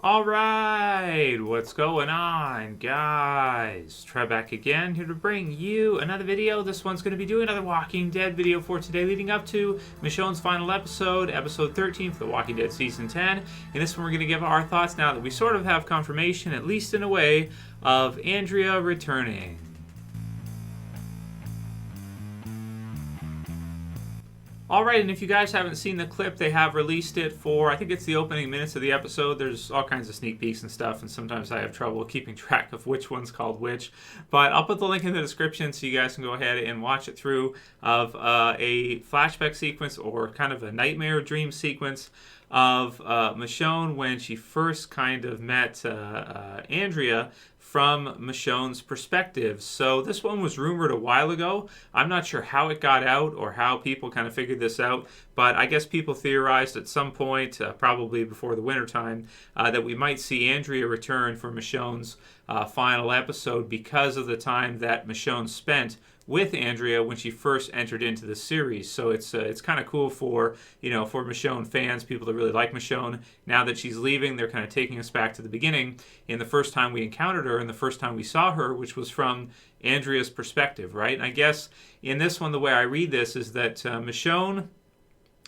Alright, what's going on, guys? Trev back again, here to bring you another video. This one's going to be doing another Walking Dead video for today, leading up to Michonne's final episode, episode 13 for The Walking Dead Season 10. In this one, we're going to give our thoughts now that we sort of have confirmation, at least in a way, of Andrea returning. Alright, and if you guys haven't seen the clip, they have released it for, I think it's the opening minutes of the episode. There's all kinds of sneak peeks and stuff, and sometimes I have trouble keeping track of which one's called which. But I'll put the link in the description so you guys can go ahead and watch it through of a flashback sequence or kind of a nightmare dream sequence of Michonne when she first kind of met Andrea from Michonne's perspective. So this one was rumored a while ago. I'm not sure how it got out or how people kind of figured this out, but I guess people theorized at some point, probably before the wintertime, that we might see Andrea return for Michonne's final episode because of the time that Michonne spent with Andrea when she first entered into the series. So it's kind of cool for Michonne fans, people that really like Michonne. Now that she's leaving, they're kind of taking us back to the beginning in the first time we encountered her and the first time we saw her, which was from Andrea's perspective, right? And I guess in this one, the way I read this is that Michonne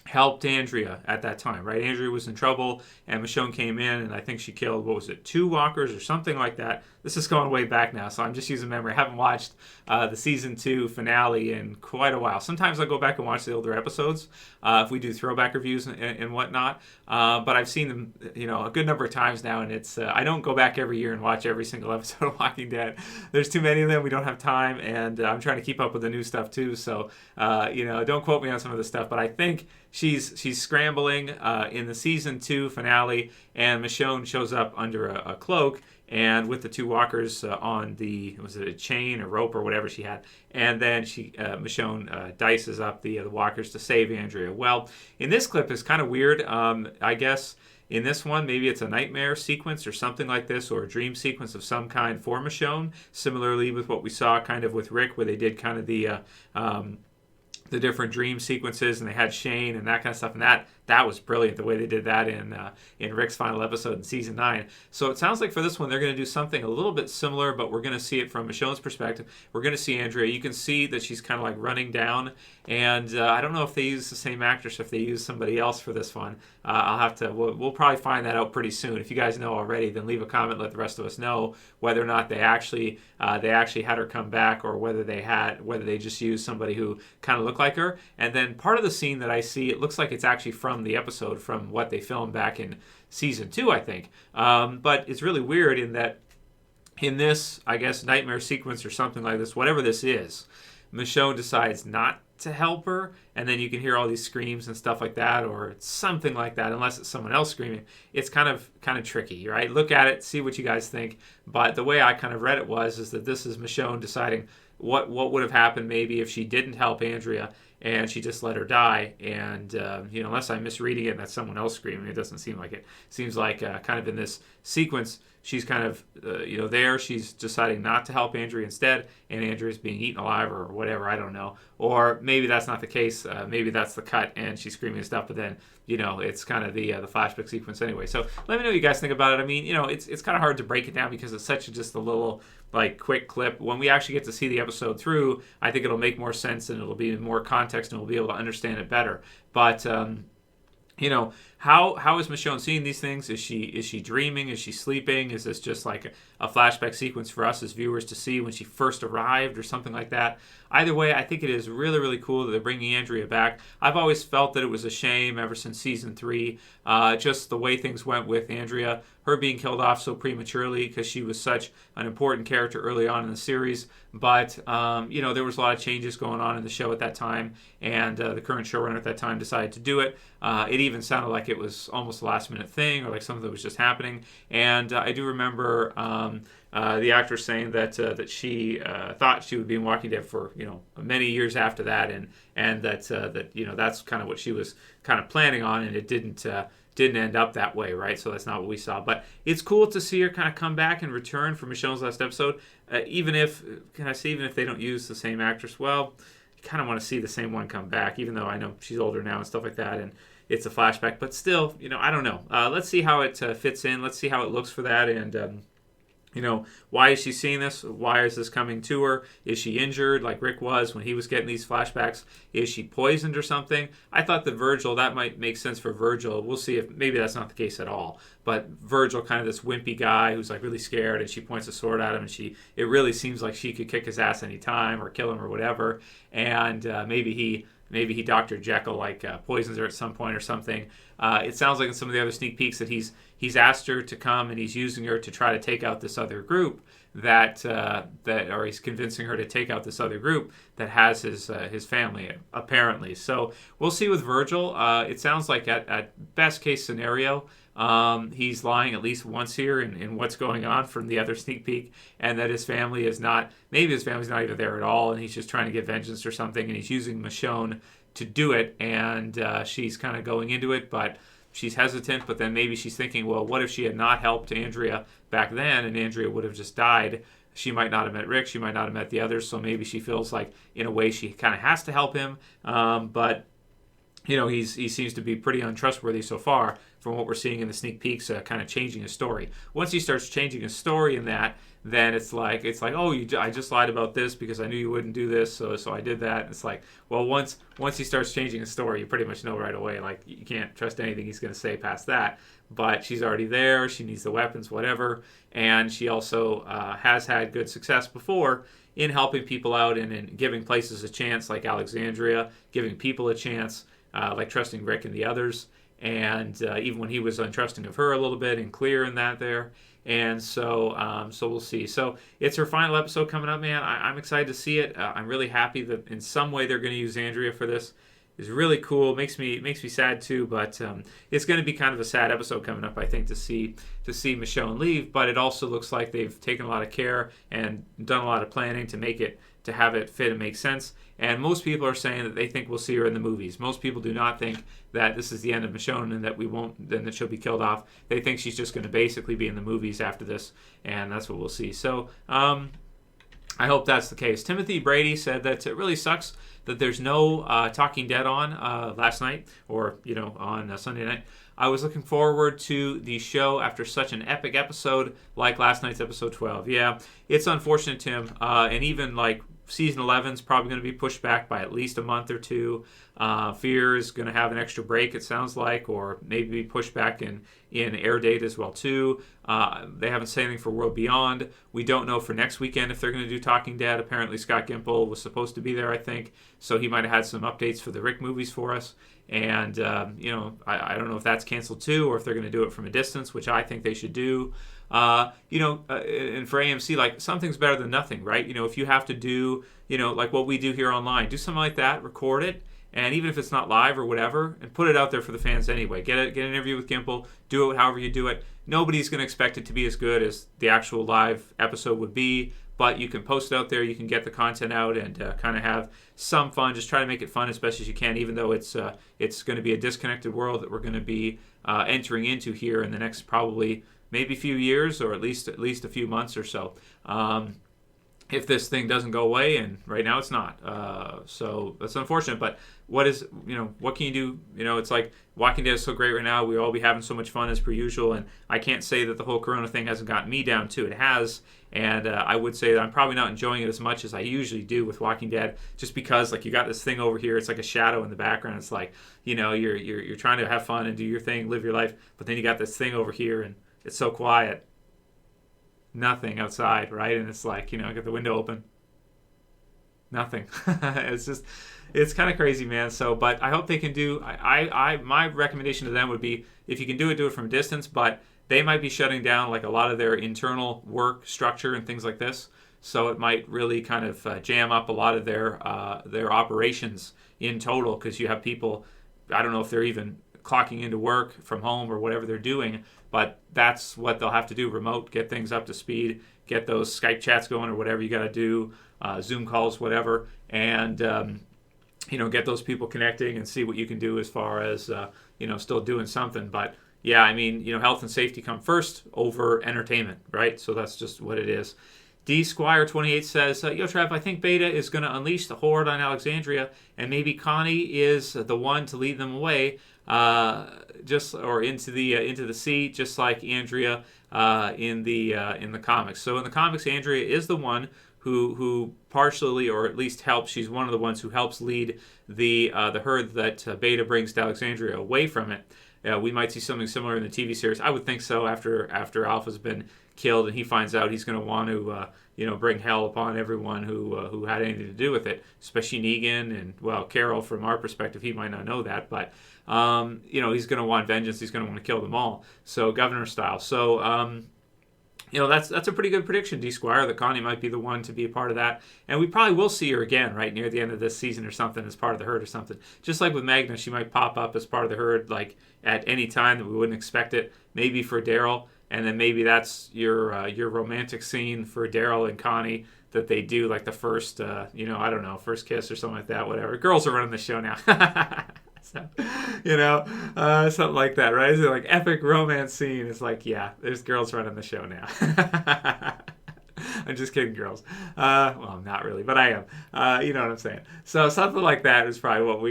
helped Andrea at that time, right? Andrea was in trouble, and Michonne came in, and I think she killed, 2 walkers or something like that. This is going way back now, so I'm just using memory. I haven't watched the Season 2 finale in quite a while. Sometimes I'll go back and watch the older episodes if we do throwback reviews and whatnot, but I've seen them a good number of times now, and it's I don't go back every year and watch every single episode of Walking Dead. There's too many of them. We don't have time, and I'm trying to keep up with the new stuff too, so don't quote me on some of the stuff, but I think she's scrambling in the Season 2 finale, and Michonne shows up under a cloak and with the 2 walkers on was it a chain or rope or whatever she had, and then Michonne dices up the walkers to save Andrea. Well, in this clip it's kind of weird. I guess in this one, maybe it's a nightmare sequence or something like this, or a dream sequence of some kind for Michonne, similarly with what we saw kind of with Rick, where they did kind of the different dream sequences, and they had Shane and that kind of stuff, and that was brilliant the way they did that in Rick's final episode in Season 9. So it sounds like for this one they're going to do something a little bit similar, but we're going to see it from Michonne's perspective. We're going to see Andrea. You can see that she's kind of like running down, and I don't know if they use the same actress or if they use somebody else for this one. We'll probably find that out pretty soon. If you guys know already, then leave a comment, let the rest of us know whether or not they actually had her come back, or whether they just used somebody who kind of looked like her. And then part of the scene that I see, it looks like it's actually from the episode, from what they filmed back in Season 2, I think. But it's really weird in that in this, I guess, nightmare sequence or something like this, whatever this is, Michonne decides not to help her, and then you can hear all these screams and stuff like that, or something like that, unless it's someone else screaming. It's kind of tricky, right? Look at it, see what you guys think. But the way I kind of read it is that this is Michonne deciding what would have happened maybe if she didn't help Andrea and she just let her die. And unless I'm misreading it and that's someone else screaming, it doesn't seem like it. Seems like kind of in this sequence, she's kind of there. She's deciding not to help Andrea instead, and Andrea's being eaten alive or whatever. I don't know. Or maybe that's not the case. Maybe that's the cut and she's screaming and stuff. But then it's kind of the flashback sequence anyway. So let me know what you guys think about it. I mean, it's kind of hard to break it down because it's such just a little quick clip. When we actually get to see the episode through, I think it'll make more sense and it'll be in more context and we'll be able to understand it better. But how is Michonne seeing these things? Is she dreaming? Is she sleeping? Is this just like a flashback sequence for us as viewers to see when she first arrived or something like that? Either way, I think it is really, really cool that they're bringing Andrea back. I've always felt that it was a shame ever since Season 3, just the way things went with Andrea, her being killed off so prematurely because she was such an important character early on in the series. But, there was a lot of changes going on in the show at that time, and the current showrunner at that time decided to do it. It even sounded like it was almost a last-minute thing, or like something that was just happening. And I do remember the actress saying that she thought she would be in Walking Dead for many years after that, and that that's kind of what she was kind of planning on, and it didn't end up that way, right? So that's not what we saw. But it's cool to see her kind of come back and return for Michonne's last episode, even if they don't use the same actress. Well, you kind of want to see the same one come back, even though I know she's older now and stuff like that, and it's a flashback. But still, I don't know. Let's see how it fits in. Let's see how it looks for that. And why is she seeing this? Why is this coming to her? Is she injured like Rick was when he was getting these flashbacks? Is she poisoned or something? I thought that might make sense for Virgil. We'll see if maybe that's not the case at all. But Virgil, kind of this wimpy guy who's like really scared, and she points a sword at him, and it really seems like she could kick his ass anytime or kill him or whatever. And maybe he Dr. Jekyll poisons her at some point or something. It sounds like in some of the other sneak peeks that he's asked her to come, and he's using her to try to take out this other group or he's convincing her to take out this other group that has his family apparently. So we'll see with Virgil. It sounds like at best case scenario, he's lying at least once here in what's going on from the other sneak peek, and that his family is not, maybe his family's not even there at all, and he's just trying to get vengeance or something, and he's using Michonne to do it, and she's kind of going into it, but she's hesitant. But then maybe she's thinking, well, what if she had not helped Andrea back then, and Andrea would have just died? She might not have met Rick, she might not have met the others, so maybe she feels like in a way she kind of has to help him, but he seems to be pretty untrustworthy so far from what we're seeing in the sneak peeks, kind of changing his story. Once he starts changing his story in that, then it's like, oh, I just lied about this because I knew you wouldn't do this, so I did that. And it's like, well, once he starts changing his story, you pretty much know right away, like, you can't trust anything he's going to say past that. But she's already there, she needs the weapons, whatever, and she also has had good success before in helping people out and in giving places a chance, like Alexandria, giving people a chance, like trusting Rick and the others, and even when he was untrusting of her a little bit and clear in that there. And so we'll see. So it's her final episode coming up, man. I'm excited to see it. I'm really happy that in some way they're going to use Andrea for this. It's really cool. Makes me sad too, but it's going to be kind of a sad episode coming up, I think, to see Michonne leave. But it also looks like they've taken a lot of care and done a lot of planning to have it fit and make sense. And most people are saying that they think we'll see her in the movies. Most people do not think that this is the end of Michonne and that she'll be killed off. They think she's just going to basically be in the movies after this, and that's what we'll see. So I hope that's the case. Timothy Brady said that it really sucks that there's no Talking Dead on last night or on Sunday night. I was looking forward to the show after such an epic episode like last night's episode 12. Yeah, it's unfortunate, Tim, and even like season 11 is probably going to be pushed back by at least a month or two. Fear is going to have an extra break, it sounds like, or maybe be pushed back in air date as well too. They haven't said anything for World Beyond. We don't know for next weekend if they're going to do Talking Dead. Apparently Scott Gimple was supposed to be there, I think, so he might have had some updates for the Rick movies for us. And I don't know if that's canceled too, or if they're going to do it from a distance, which I think they should do. And for AMC, like, something's better than nothing, right? If you have to do, like what we do here online, do something like that, record it, and even if it's not live or whatever, and put it out there for the fans anyway. Get an interview with Gimple, do it however you do it. Nobody's going to expect it to be as good as the actual live episode would be, but you can post it out there, you can get the content out, and kind of have some fun. Just try to make it fun as best as you can, even though it's going to be a disconnected world that we're going to be entering into here in the next probably maybe few years, or at least a few months or so. If this thing doesn't go away, and right now it's not. So that's unfortunate, but what can you do? It's like Walking Dead is so great right now. We'll all be having so much fun as per usual, and I can't say that the whole Corona thing hasn't gotten me down too. It has, and I would say that I'm probably not enjoying it as much as I usually do with Walking Dead, just because like you got this thing over here. It's like a shadow in the background. It's like, you're trying to have fun and do your thing, live your life, but then you got this thing over here, and it's so quiet. Nothing outside, right? And it's like, I got the window open. Nothing. It's kind of crazy, man. So, but I hope they can do, my recommendation to them would be, if you can do it from a distance, but they might be shutting down like a lot of their internal work structure and things like this. So it might really kind of jam up a lot of their operations in total, because you have people, I don't know if they're even clocking into work from home or whatever they're doing, but that's what they'll have to do, remote, get things up to speed, get those Skype chats going or whatever you got to do, Zoom calls, whatever, and get those people connecting and see what you can do as far as still doing something. But yeah, I mean, health and safety come first over entertainment, right? So that's just what it is. D Squire 28 says, Yo, Trev, I think Beta is going to unleash the horde on Alexandria, and maybe Connie is the one to lead them away. into the sea, just like Andrea in the comics. So in the comics, Andrea is the one who partially, or at least helps. She's one of the ones who helps lead the herd that Beta brings to Alexandria away from it. We might see something similar in the TV series. I would think so. After Alpha's been killed and he finds out, he's going to want to bring hell upon everyone who had anything to do with it, especially Negan and, well, Carol. From our perspective, he might not know that, but he's going to want vengeance. He's going to want to kill them all. So Governor style. So that's a pretty good prediction, D Squire, that Connie might be the one to be a part of that. And we probably will see her again right near the end of this season or something as part of the herd or something. Just like with Magna, she might pop up as part of the herd like at any time that we wouldn't expect it. Maybe for Daryl, and then maybe that's your romantic scene for Daryl and Connie that they do, like the first, I don't know, first kiss or something like that, whatever. Girls are running the show now. So, something like that, right? Is it like epic romance scene? It's like, yeah, there's girls running the show now. I'm just kidding, girls. Well, not really, but I am. You know what I'm saying. So something like that is probably what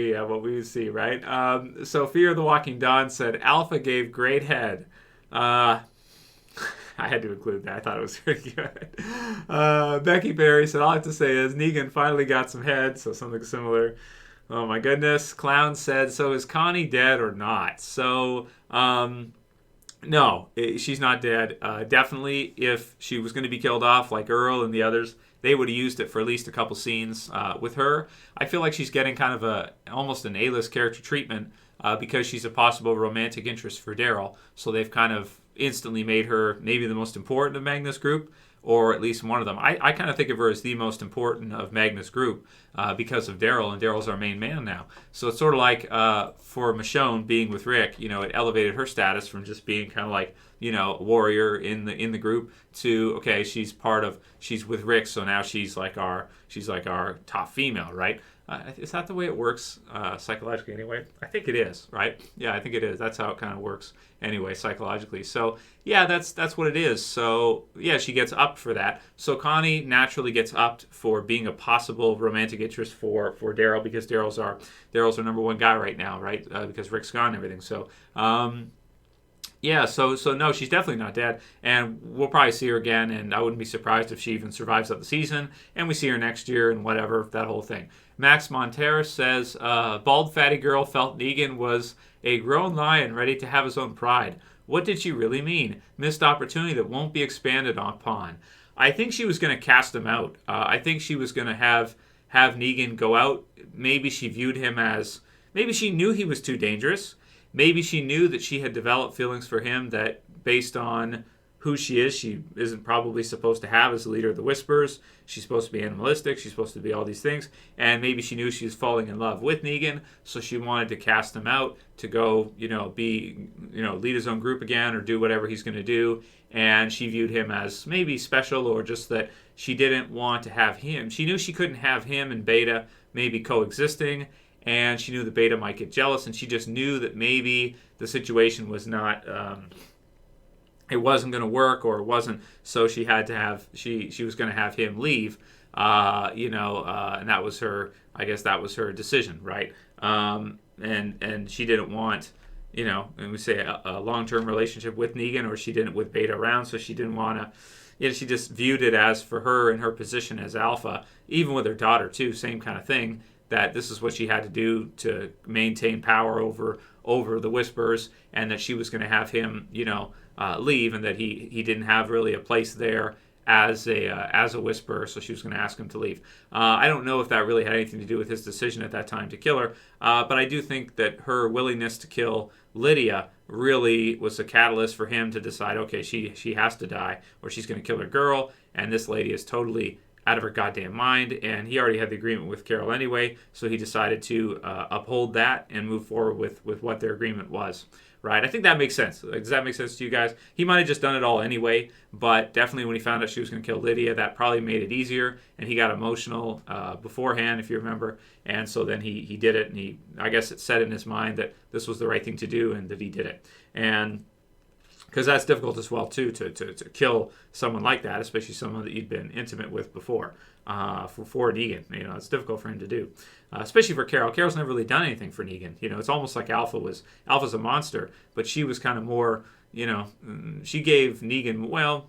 we would see, right? So Fear of the Walking Dawn said Alpha gave great head. I had to include that. I thought it was pretty good. Becky Berry said, all I have to say is Negan finally got some head, so something similar. Oh my goodness. Clown said, so is Connie dead or not? So, no, she's not dead. Definitely, if she was going to be killed off like Earl and the others, they would have used it for at least a couple scenes. With her, I feel like she's getting kind of almost an A-list character treatment because she's a possible romantic interest for Daryl. So they've kind of instantly made her maybe the most important of Magnus Group, or at least one of them. I kind of think of her as the most important of Magnus Group because of Daryl, and Daryl's our main man now. So it's sort of like for Michonne being with Rick, it elevated her status from just being kind of like, a warrior in the group to, okay, she's with Rick, so now she's like our top female, right? Is that the way it works psychologically anyway? I think it is, right? Yeah, I think it is. That's how it kind of works anyway, psychologically. So, yeah, that's what it is. So, yeah, she gets upped for that. So Connie naturally gets upped for being a possible romantic interest for Daryl, because Daryl's our number one guy right now, right? Because Rick's gone and everything. So, yeah, so no, she's definitely not dead, and we'll probably see her again, and I wouldn't be surprised if she even survives up the season, and we see her next year and whatever, that whole thing. Max Montair says, bald fatty girl felt Negan was a grown lion ready to have his own pride. What did she really mean? Missed opportunity that won't be expanded upon. I think she was going to cast him out. I think she was going to have Negan go out. Maybe she viewed him as, maybe she knew he was too dangerous. Maybe she knew that she had developed feelings for him that, based on who she isn't probably supposed to have as the leader of the Whispers. She's supposed to be animalistic. She's supposed to be all these things. And maybe she knew she was falling in love with Negan, so she wanted to cast him out to go, lead his own group again or do whatever he's going to do. And she viewed him as maybe special, or just that she didn't want to have him. She knew she couldn't have him and Beta maybe coexisting, and she knew that Beta might get jealous, and she just knew that maybe the situation was not, it wasn't going to work, or it wasn't, so she had to have, she was going to have him leave, and that was her, I guess that was her decision, right? And she didn't want, and we say a long-term relationship with Negan, or she didn't with Beta around, so she didn't want to, she just viewed it as, for her in her position as Alpha, even with her daughter too, same kind of thing, that this is what she had to do to maintain power over the Whispers, and that she was going to have him, leave, and that he didn't have really a place there as a Whisperer, so she was going to ask him to leave. I don't know if that really had anything to do with his decision at that time to kill her, but I do think that her willingness to kill Lydia really was a catalyst for him to decide, okay, she has to die, or she's going to kill her girl, and this lady is totally out of her goddamn mind, and he already had the agreement with Carol anyway, so he decided to uphold that and move forward with what their agreement was. Right? I think that makes sense. Does that make sense to you guys? He might have just done it all anyway, but definitely when he found out she was going to kill Lydia, that probably made it easier, and he got emotional beforehand, if you remember, and so then he did it, and I guess it set in his mind that this was the right thing to do, and that he did it. And because that's difficult as well too to kill someone like that, especially someone that you'd been intimate with before. For Negan, it's difficult for him to do, especially for Carol. Carol's never really done anything for Negan. It's almost like Alpha's a monster, but she was kind of more. She gave Negan, well,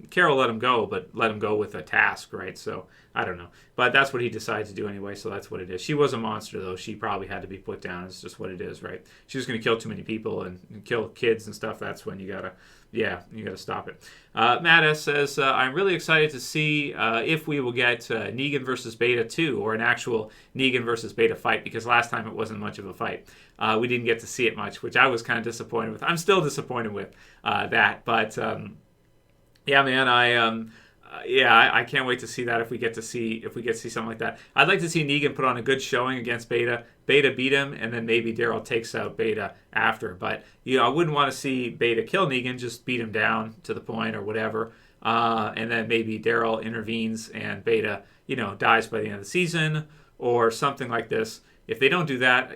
Carol let him go, but let him go with a task, right? So, I don't know. But that's what he decided to do anyway, so that's what it is. She was a monster, though. She probably had to be put down. It's just what it is, right? She was going to kill too many people and kill kids and stuff. That's when you got to stop it. Matt S. says, I'm really excited to see if we will get Negan versus Beta 2, or an actual Negan versus Beta fight, because last time it wasn't much of a fight. We didn't get to see it much, which I was kind of disappointed with. I'm still disappointed with that, but yeah, man, I can't wait to see that if we get to see something like that. I'd like to see Negan put on a good showing against Beta. Beta beat him, and then maybe Daryl takes out Beta after. But I wouldn't want to see Beta kill Negan, just beat him down to the point or whatever. And then maybe Daryl intervenes and Beta, dies by the end of the season or something like this. If they don't do that,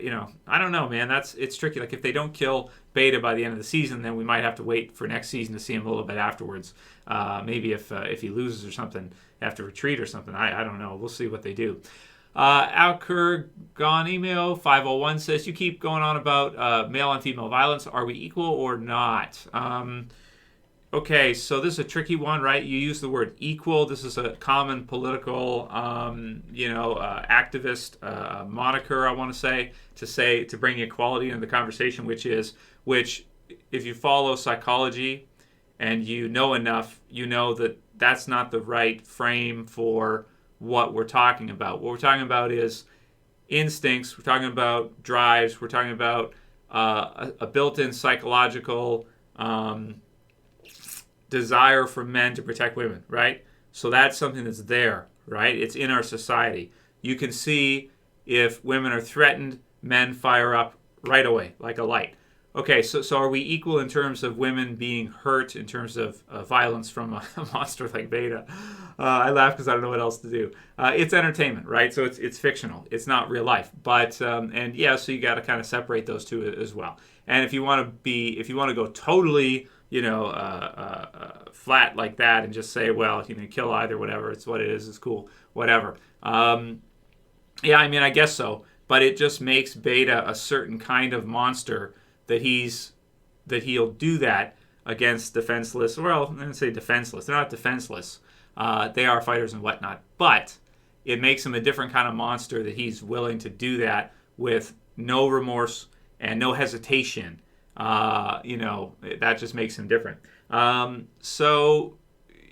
I don't know, man. It's tricky. Like, if they don't kill Beta by the end of the season, then we might have to wait for next season to see him a little bit afterwards. Maybe if he loses or something, have to retreat or something. I don't know. We'll see what they do. Alkergonimo 501 says, you keep going on about male on female violence. Are we equal or not? Okay, so this is a tricky one, right? You use the word equal. This is a common political, activist moniker, I want to say, to bring equality into the conversation, which if you follow psychology and you know enough, you know that that's not the right frame for what we're talking about. What we're talking about is instincts. We're talking about drives. We're talking about a built-in psychological desire for men to protect women, right? So that's something that's there, right? It's in our society. You can see if women are threatened, men fire up right away, like a light. Okay, so are we equal in terms of women being hurt, in terms of violence from a monster like Beta? I laugh because I don't know what else to do. It's entertainment, right? So it's fictional. It's not real life. But so you got to kind of separate those two as well. And if you want to go totally flat like that and just say, well, kill either, whatever, it's what it is, it's cool, whatever. I guess so. But it just makes Beta a certain kind of monster that he'll do that against defenseless. Well, I'm going to say defenseless. They're not defenseless. They are fighters and whatnot. But it makes him a different kind of monster that he's willing to do that with no remorse and no hesitation. That just makes him different. So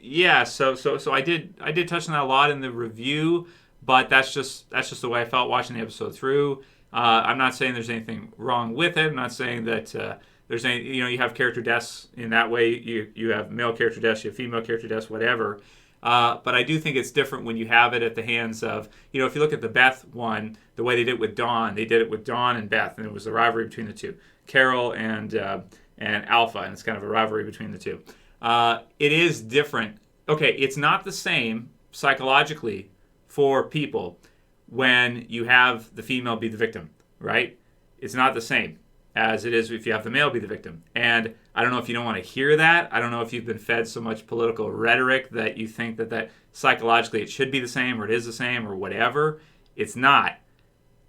I did touch on that a lot in the review, but that's just the way I felt watching the episode through. I'm not saying there's anything wrong with it. I'm not saying that there's any, you have character deaths in that way. You have male character deaths, you have female character deaths, whatever. But I do think it's different when you have it at the hands of, if you look at the Beth one, the way they did it with Dawn and Beth, and it was a rivalry between the two, Carol and Alpha, and it's kind of a rivalry between the two. It is different. Okay, it's not the same psychologically for people when you have the female be the victim, right? It's not the same as it is if you have the male be the victim. And I don't know if you don't want to hear that. I don't know if you've been fed so much political rhetoric that you think that psychologically it should be the same or it is the same or whatever. It's not.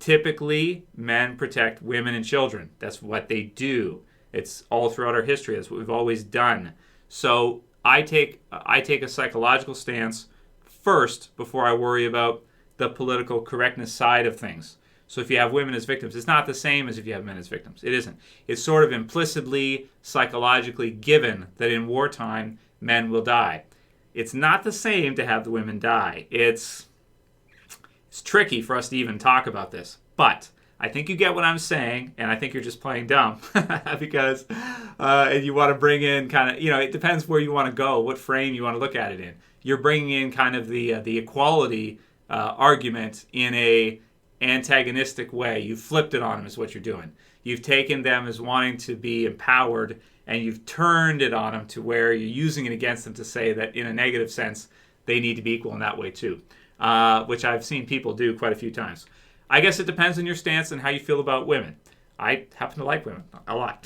Typically, men protect women and children. That's what they do. It's all throughout our history. That's what we've always done. So I take a psychological stance first before I worry about the political correctness side of things. So if you have women as victims, it's not the same as if you have men as victims. It isn't. It's sort of implicitly, psychologically given that in wartime, men will die. It's not the same to have the women die. It's tricky for us to even talk about this. But I think you get what I'm saying, and I think you're just playing dumb because and you want to bring in kind of, it depends where you want to go, what frame you want to look at it in. You're bringing in kind of the equality argument in a antagonistic way. You've flipped it on them is what you're doing. You've taken them as wanting to be empowered, and you've turned it on them to where you're using it against them to say that in a negative sense, they need to be equal in that way too, which I've seen people do quite a few times. I guess it depends on your stance and how you feel about women. I happen to like women a lot.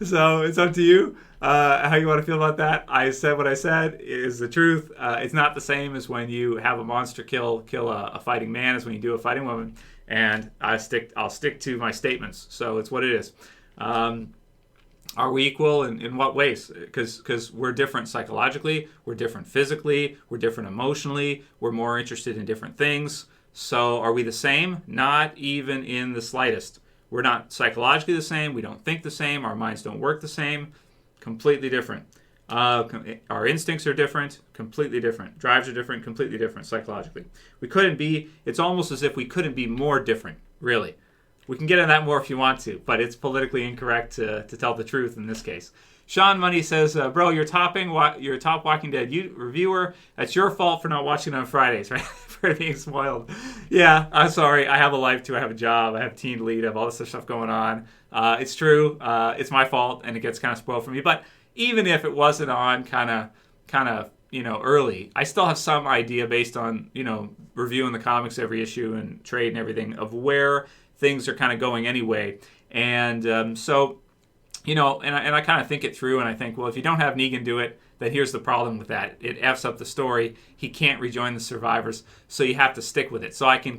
So it's up to you how you want to feel about that. I said what I said is the truth. It's not the same as when you have a monster kill a fighting man as when you do a fighting woman. And I'll stick to my statements. So it's what it is. Are we equal in what ways? Because we're different psychologically, we're different physically, we're different emotionally, we're more interested in different things. So are we the same? Not even in the slightest. We're not psychologically the same. We don't think the same. Our minds don't work the same. Completely different. Our instincts are different. Completely different. Drives are different. Completely different psychologically. We couldn't be, it's almost as if we couldn't be more different, really. We can get into that more if you want to, but it's politically incorrect to tell the truth in this case. Sean Money says, bro, you're a top Walking Dead reviewer. That's your fault for not watching on Fridays, right? For being spoiled. Yeah, I'm sorry. I have a life too. I have a job. I have teen lead. I have all this stuff going on. It's true. It's my fault, and it gets kind of spoiled for me. But even if it wasn't on kind of early, I still have some idea based on, reviewing the comics every issue and trade and everything of where things are kind of going anyway. And so, and I kind of think it through, and I think, well, if you don't have Negan do it, then here's the problem with that. It F's up the story. He can't rejoin the survivors, so you have to stick with it. So I can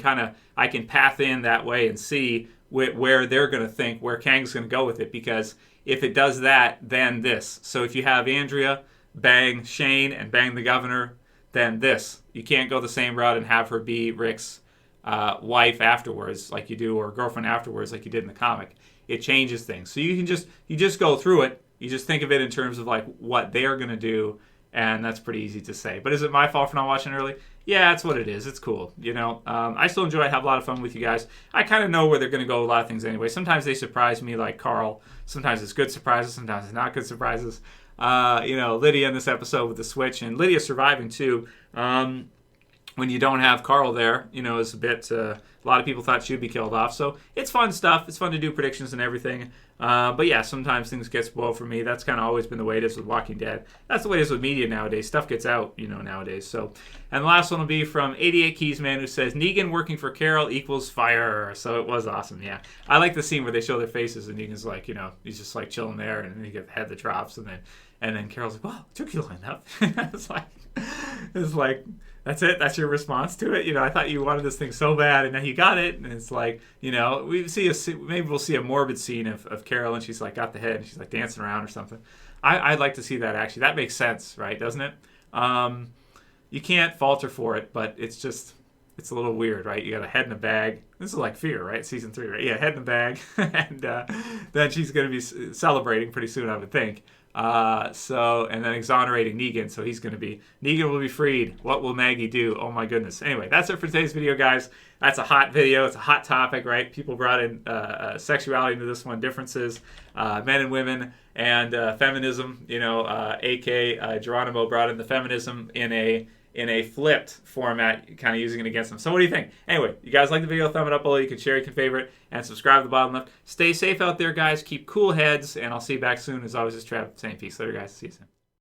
path in that way and see where they're going to think, where Kang's going to go with it, because if it does that, then this. So if you have Andrea bang Shane and bang the governor, then this. You can't go the same route and have her be Rick's wife afterwards like you do, or girlfriend afterwards like you did in the comic. It changes things. So you just go through it. You just think of it in terms of like what they're going to do, and that's pretty easy to say. But is it my fault for not watching early? Yeah, that's what it is. It's cool. I still enjoy it. I have a lot of fun with you guys. I kind of know where they're going to go with a lot of things anyway. Sometimes they surprise me like Carl. Sometimes it's good surprises. Sometimes it's not good surprises. Lydia in this episode with the switch, and Lydia surviving too. When you don't have Carl there, is a bit, a lot of people thought she'd be killed off. So it's fun stuff. It's fun to do predictions and everything. But yeah, sometimes things get spoiled for me. That's kind of always been the way it is with Walking Dead. That's the way it is with media nowadays. Stuff gets out, nowadays. So, and the last one will be from 88 Keys Man, who says, Negan working for Carol equals fire. So it was awesome, yeah. I like the scene where they show their faces and Negan's like, he's just like chilling there, and then you get the head that drops, and then Carol's like, wow, it took you long enough. It's like, that's it? That's your response to it? I thought you wanted this thing so bad, and now you got it. And it's like, maybe we'll see a morbid scene of Carol, and she's like got the head, and she's like dancing around or something. I'd like to see that, actually. That makes sense, right? Doesn't it? You can't falter for it, but it's a little weird, right? You got a head in a bag. This is like Fear, right? Season 3, right? Yeah, head in a bag. And then she's going to be celebrating pretty soon, I would think. And then exonerating Negan, so Negan will be freed. What will Maggie do? Oh my goodness. Anyway, that's it for today's video, guys. That's a hot video. It's a hot topic, right? People brought in sexuality into this one, differences, men and women, and feminism. AK Geronimo brought in the feminism in a flipped format, kind of using it against them. So what do you think? Anyway, you guys like the video, thumb it up below. You can share, you can favorite, and subscribe at the bottom left. Stay safe out there, guys. Keep cool heads, and I'll see you back soon. As always, it's Trev saying peace. Later, guys. See you soon.